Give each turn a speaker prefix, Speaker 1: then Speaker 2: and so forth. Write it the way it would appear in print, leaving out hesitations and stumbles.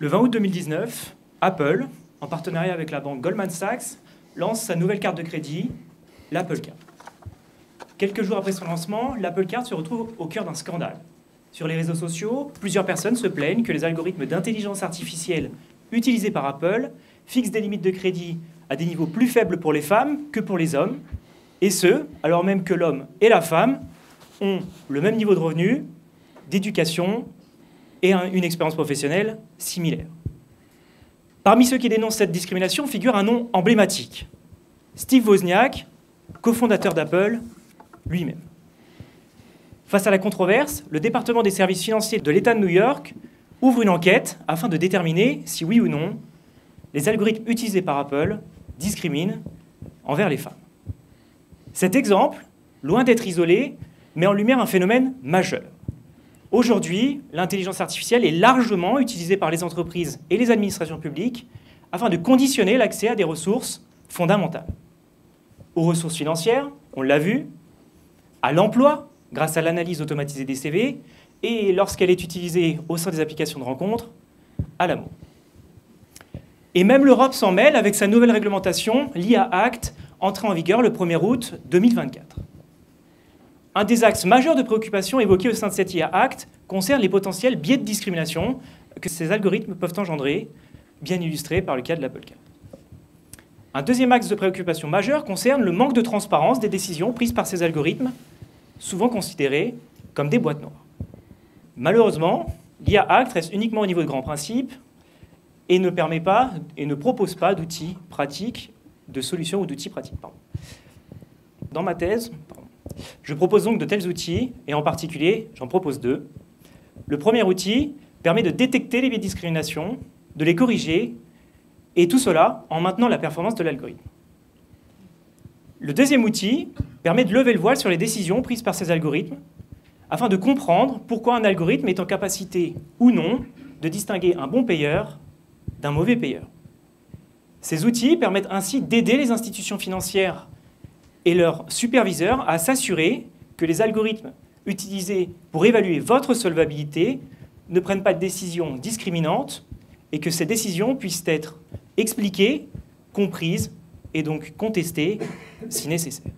Speaker 1: Le 20 août 2019, Apple, en partenariat avec la banque Goldman Sachs, lance sa nouvelle carte de crédit, l'Apple Card. Quelques jours après son lancement, l'Apple Card se retrouve au cœur d'un scandale. Sur les réseaux sociaux, plusieurs personnes se plaignent que les algorithmes d'intelligence artificielle utilisés par Apple fixent des limites de crédit à des niveaux plus faibles pour les femmes que pour les hommes, et ce, alors même que l'homme et la femme ont le même niveau de revenus, d'éducation et une expérience professionnelle similaire. Parmi ceux qui dénoncent cette discrimination figure un nom emblématique, Steve Wozniak, cofondateur d'Apple lui-même. Face à la controverse, le département des services financiers de l'État de New York ouvre une enquête afin de déterminer si oui ou non les algorithmes utilisés par Apple discriminent envers les femmes. Cet exemple, loin d'être isolé, met en lumière un phénomène majeur. Aujourd'hui, l'intelligence artificielle est largement utilisée par les entreprises et les administrations publiques afin de conditionner l'accès à des ressources fondamentales. Aux ressources financières, on l'a vu, à l'emploi, grâce à l'analyse automatisée des CV, et lorsqu'elle est utilisée au sein des applications de rencontres, à l'amour. Et même l'Europe s'en mêle avec sa nouvelle réglementation, l'IA Act, entrée en vigueur le 1er août 2024. Un des axes majeurs de préoccupation évoqués au sein de cette IA Act concerne les potentiels biais de discrimination que ces algorithmes peuvent engendrer, bien illustrés par le cas de l'Apple Card. Un deuxième axe de préoccupation majeur concerne le manque de transparence des décisions prises par ces algorithmes, souvent considérés comme des boîtes noires. Malheureusement, l'IA Act reste uniquement au niveau de grands principes et ne permet pas et ne propose pas d'outils pratiques, de solutions ou d'outils pratiques. Dans ma thèse, je propose donc de tels outils, et en particulier, j'en propose deux. Le premier outil permet de détecter les biais de discrimination, de les corriger, et tout cela en maintenant la performance de l'algorithme. Le deuxième outil permet de lever le voile sur les décisions prises par ces algorithmes, afin de comprendre pourquoi un algorithme est en capacité ou non de distinguer un bon payeur d'un mauvais payeur. Ces outils permettent ainsi d'aider les institutions financières et leurs superviseurs à s'assurer que les algorithmes utilisés pour évaluer votre solvabilité ne prennent pas de décisions discriminantes et que ces décisions puissent être expliquées, comprises et donc contestées si nécessaire.